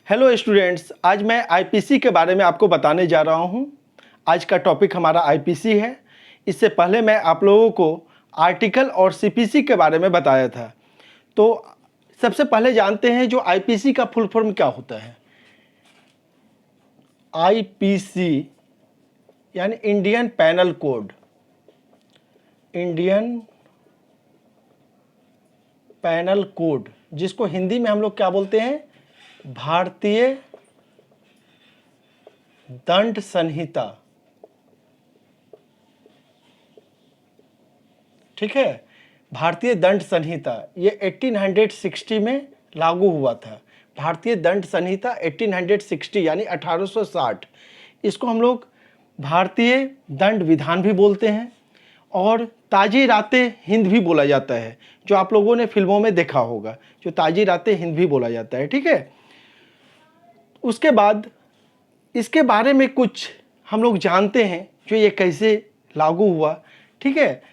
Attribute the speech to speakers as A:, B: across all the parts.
A: Hello students, आज मैं IPC के बारे में आपको बताने जा रहा हूं। आज का टॉपिक हमारा आईपीसी है। इससे पहले मैं आप लोगों को आर्टिकल और सीपीसी के बारे में बताया था। तो सबसे पहले जानते हैं जो आईपीसी का फुल फॉर्म क्या होता है। आईपीसी यानी Indian panel code. Indian panel code, जिसको हिंदी में हम लोग क्या बोलते हैं, भारतीय दंड संहिता। ठीक है, भारतीय दंड संहिता ये 1860 में लागू हुआ था। भारतीय दंड संहिता 1860 यानी 1860। इसको हम लोग भारतीय दंड विधान भी बोलते हैं और ताजीराते हिंद भी बोला जाता है, जो आप लोगों ने फिल्मों में देखा होगा, जो ताजीराते हिंद भी बोला जाता है। ठीक है, उसके बाद इसके बारे में कुछ हम लोग जानते हैं जो ये कैसे लागू हुआ। ठीक है,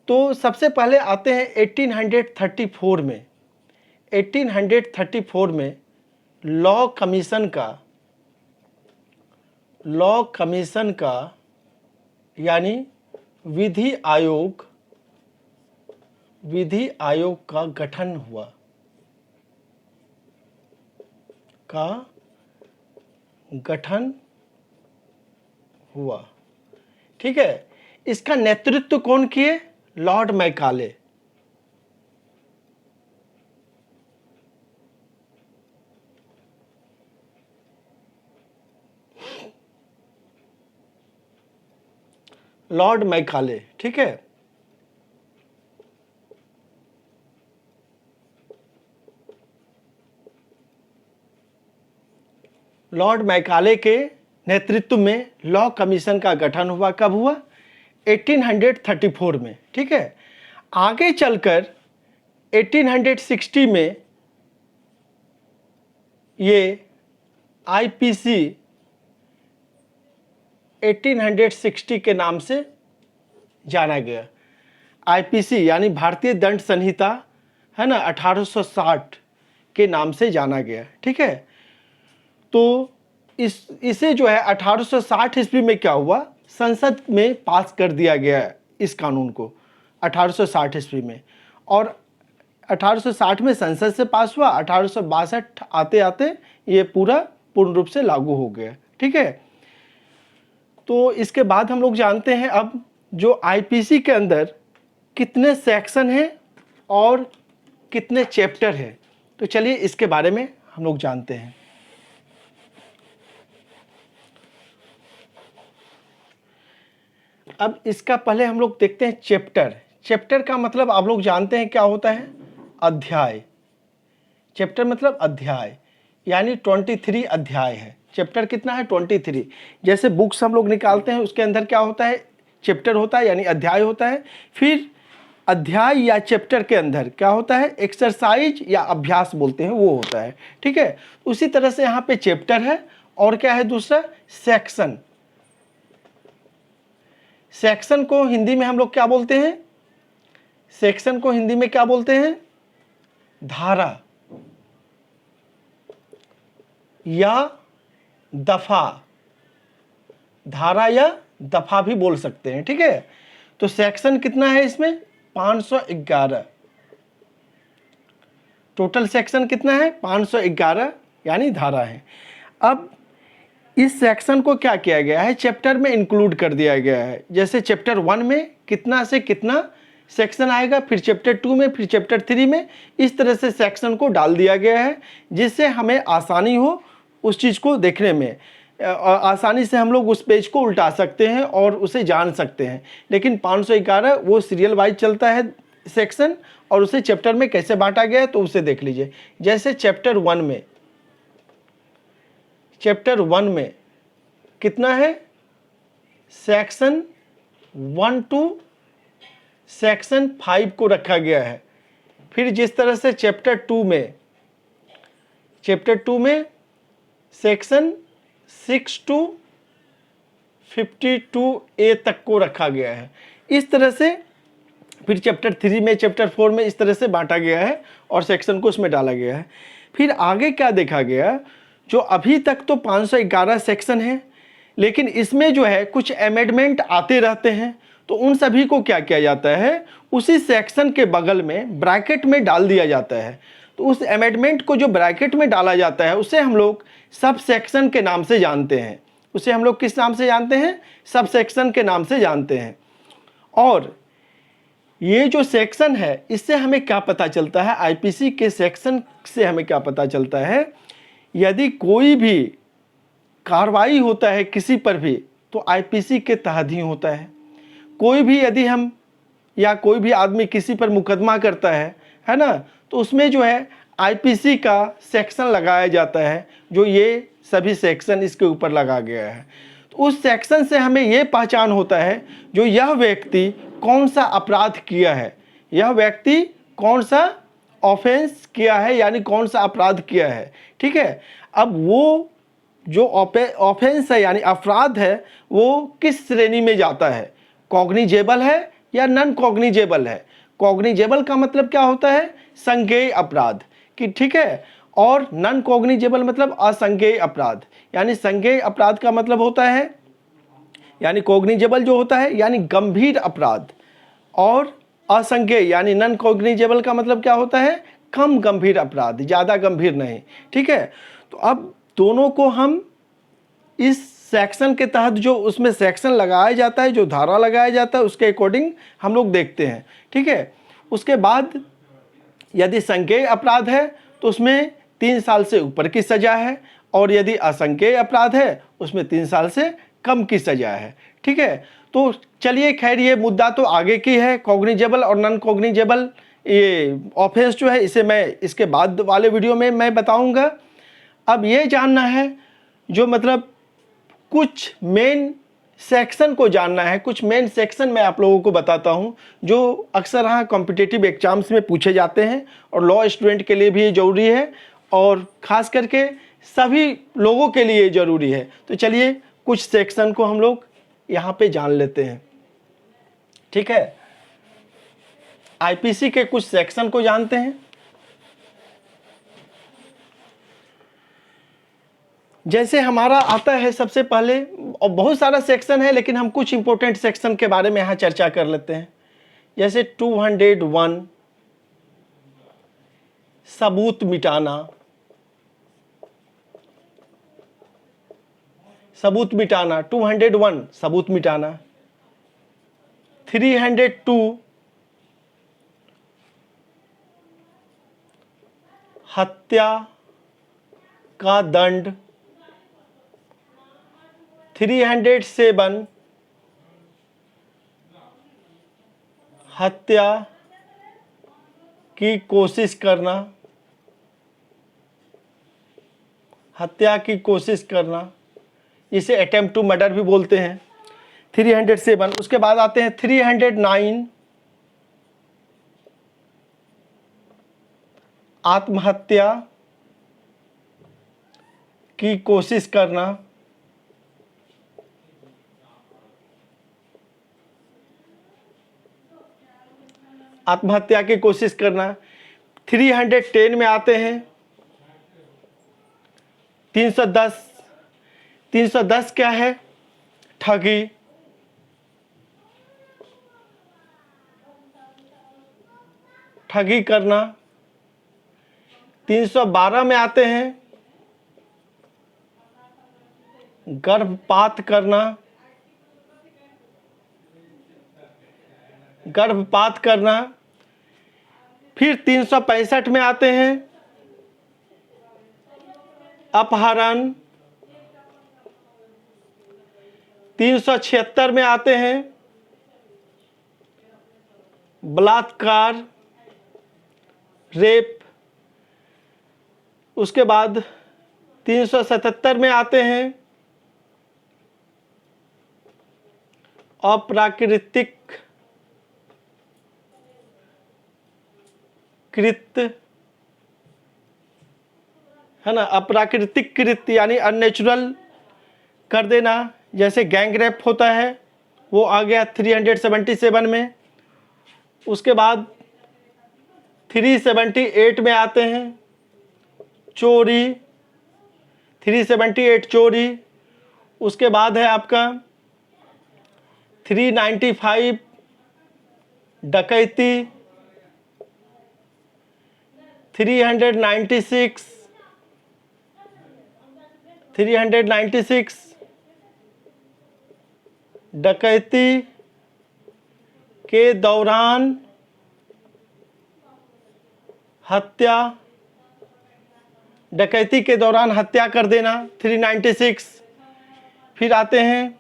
A: तो सबसे पहले आते हैं 1834 में। 1834 में लॉ कमीशन का यानी विधि आयोग का गठन हुआ। ठीक है, इसका नेतृत्व कौन किए? Lord Macaulay. Lord Macaulay. ठीक है, लॉर्ड मैकाले के नेतृत्व में लॉ कमीशन का गठन हुआ। कब हुआ? 1834 में। ठीक है, आगे चलकर 1860 में ये आईपीसी 1860 के नाम से जाना गया। आईपीसी यानी भारतीय दंड संहिता है ना, 1860 के नाम से जाना गया। ठीक है, तो इसे जो है 1860 ईस्वी में क्या हुआ, संसद में पास कर दिया गया इस कानून को 1860 ईस्वी में। और 1860 में संसद से पास हुआ, 1862 आते आते ये पूर्ण रूप से लागू हो गया। ठीक है, तो इसके बाद हम लोग जानते हैं अब जो आईपीसी के अंदर कितने सेक्शन हैं और कितने चैप्टर हैं। तो चलिए इसके बारे में हम लोग जानते हैं। अब इसका पहले हम लोग देखते हैं चैप्टर। चैप्टर का मतलब आप लोग जानते हैं क्या होता है? अध्याय। चैप्टर मतलब अध्याय, यानी 23 अध्याय है। चैप्टर कितना है? 23। जैसे बुक्स हम लोग निकालते हैं उसके अंदर क्या होता है? चैप्टर होता है यानी अध्याय होता है। फिर अध्याय या चैप्टर के अंदर क्या होता है? एक्सरसाइज या अभ्यास बोलते हैं, वो होता है। ठीक है, उसी तरह से यहाँ पे चैप्टर है और क्या है दूसरा? सेक्शन। सेक्शन को हिंदी में हम लोग क्या बोलते हैं? सेक्शन को हिंदी में क्या बोलते हैं? धारा या दफा। धारा या दफा भी बोल सकते हैं। ठीक है, तो सेक्शन कितना है इसमें? 511। टोटल सेक्शन कितना है? 511 यानी धारा है। अब इस सेक्शन को क्या किया गया है? चैप्टर में इंक्लूड कर दिया गया है। जैसे चैप्टर 1 में कितना से कितना सेक्शन आएगा, फिर चैप्टर 2 में, फिर चैप्टर 3 में, इस तरह से सेक्शन को डाल दिया गया है जिससे हमें आसानी हो उस चीज़ को देखने में। आसानी से हम लोग उस पेज को उल्टा सकते हैं और उसे जान सकते हैं। लेकिन 511 वो सीरियल वाइज चलता है सेक्शन, और उसे चैप्टर में कैसे बांटा गया है तो उसे देख लीजिए। जैसे चैप्टर 1 में कितना है? सेक्शन 1 टू सेक्शन 5 को रखा गया है। फिर जिस तरह से चैप्टर 2 में सेक्शन 6 टू 52A तक को रखा गया है। इस तरह से फिर चैप्टर 3 में, चैप्टर 4 में इस तरह से बांटा गया है और सेक्शन को उसमें डाला गया है। फिर आगे क्या देखा गया? जो अभी तक तो 511 सेक्शन हैं, लेकिन इसमें जो है कुछ अमेंडमेंट आते रहते हैं, तो उन सभी को क्या किया जाता है, उसी सेक्शन के बगल में ब्रैकेट में डाल दिया जाता है। तो उस अमेंडमेंट को जो ब्रैकेट में डाला जाता है उसे हम लोग सब सेक्शन के नाम से जानते हैं। उसे हम लोग किस नाम से जानते हैं, सब सेक्शन के नाम से जानते हैं। और ये जो सेक्शन है इससे हमें क्या पता चलता है, आईपीसी के सेक्शन से हमें क्या पता चलता है, यदि कोई भी कार्रवाई होता है किसी पर भी तो आईपीसी के तहत ही होता है। कोई भी यदि हम या कोई भी आदमी किसी पर मुकदमा करता है ना, तो उसमें जो है आईपीसी का सेक्शन लगाया जाता है, जो ये सभी सेक्शन इसके ऊपर लगा गया है। तो उस सेक्शन से हमें ये पहचान होता है जो यह व्यक्ति कौन सा अपराध किया है, यह व्यक्ति कौन सा ऑफेंस किया है, यानी कौन सा अपराध किया है। ठीक है, अब वो जो ऑफेंस है यानी अपराध है वो किस श्रेणी में जाता है, कॉग्निजेबल है या नॉन कॉग्निजेबल है। कॉग्निजेबल का मतलब क्या होता है, संज्ञेय अपराध कि ठीक है, और नॉन कॉग्निजेबल मतलब असंज्ञेय अपराध। यानी संज्ञेय अपराध का मतलब होता है, यानी कॉग्निजेबल जो होता है यानी गंभीर अपराध, और असंज्ञेय यानी नॉन कॉग्निजेबल का मतलब क्या होता है, कम गंभीर अपराध, ज़्यादा गंभीर नहीं। ठीक है, तो अब दोनों को हम इस सेक्शन के तहत जो उसमें सेक्शन लगाया जाता है, जो धारा लगाया जाता है उसके अकॉर्डिंग हम लोग देखते हैं। ठीक है, उसके बाद यदि संज्ञेय अपराध है तो उसमें 3 साल से ऊपर की सज़ा है, और यदि असंज्ञेय अपराध है उसमें 3 साल से कम की सज़ा है। ठीक है, तो चलिए खैर ये मुद्दा तो आगे की है, कॉग्निजेबल और नॉन कॉग्निजेबल ये ऑफेंस जो है इसे मैं इसके बाद वाले वीडियो में मैं बताऊंगा। अब ये जानना है जो मतलब कुछ मेन सेक्शन को जानना है, कुछ मेन सेक्शन मैं आप लोगों को बताता हूं जो अक्सर हाँ कॉम्पिटिटिव एग्जाम्स में पूछे जाते हैं, और लॉ स्टूडेंट के लिए भी ये ज़रूरी है, और ख़ास करके सभी लोगों के लिए ज़रूरी है। तो चलिए कुछ सेक्शन को हम लोग यहाँ पे जान लेते हैं। ठीक है, आईपीसी के कुछ सेक्शन को जानते हैं। जैसे हमारा आता है सबसे पहले, और बहुत सारा सेक्शन है लेकिन हम कुछ इंपॉर्टेंट सेक्शन के बारे में यहाँ चर्चा कर लेते हैं। जैसे 201 सबूत मिटाना, सबूत मिटाना 201 सबूत मिटाना। 302 हत्या का दंड। 307 हत्या की कोशिश करना, हत्या की कोशिश करना, इसे अटेम्प्ट टू मर्डर भी बोलते हैं। 307। उसके बाद आते हैं 309 आत्महत्या की कोशिश करना। आत्महत्या की कोशिश करना। 310 में आते हैं 310। 310 क्या है, ठगी। ठगी करना। 312 में आते हैं गर्भपात करना। गर्भपात करना। फिर 365 में आते हैं अपहरण। 376 में आते हैं बलात्कार, रेप। उसके बाद 377 में आते हैं अप्राकृतिक कृत्य, है ना, अप्राकृतिक कृत्य यानी अननेचुरल कर देना, जैसे गैंग रेप होता है, वो आ गया 377 में। उसके बाद 378 में आते हैं चोरी। 378 चोरी, उसके बाद है आपका 395 डकैती, 396 डकैती के दौरान हत्या, डकैती के दौरान हत्या कर देना 396। फिर आते हैं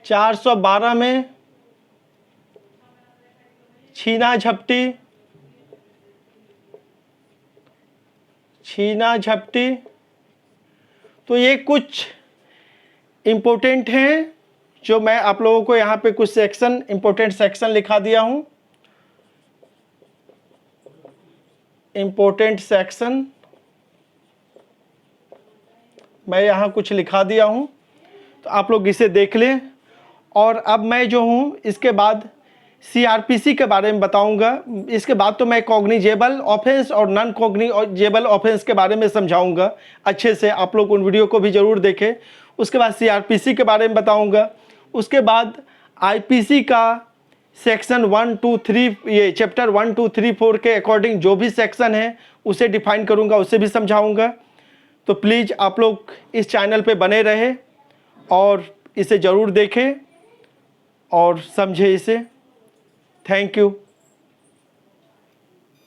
A: 412 में छीना झपटी, छीना झपटी। तो ये कुछ इम्पोर्टेंट हैं जो मैं आप लोगों को यहाँ पे कुछ सेक्शन, इम्पोर्टेंट सेक्शन लिखा दिया हूँ। इम्पोर्टेंट सेक्शन मैं यहाँ कुछ लिखा दिया हूँ, तो आप लोग इसे देख लें। और अब मैं जो हूँ इसके बाद सीआरपीसी के बारे में बताऊंगा। इसके बाद तो मैं कॉग्निजेबल ऑफेंस और नॉन कॉग्निजेबल ऑफेंस के बारे में समझाऊंगा अच्छे से। आप लोग उन वीडियो को भी ज़रूर देखें। उसके बाद सीआरपीसी के बारे में बताऊंगा। उसके बाद आईपीसी का सेक्शन 1, 2, 3, ये चैप्टर 1, 2, 3, 4 के अकॉर्डिंग जो भी सेक्शन है उसे डिफाइन करूंगा, उसे भी समझाऊंगा। तो प्लीज़ आप लोग इस चैनल पे बने रहे और इसे ज़रूर देखें और समझे इसे। Thank you.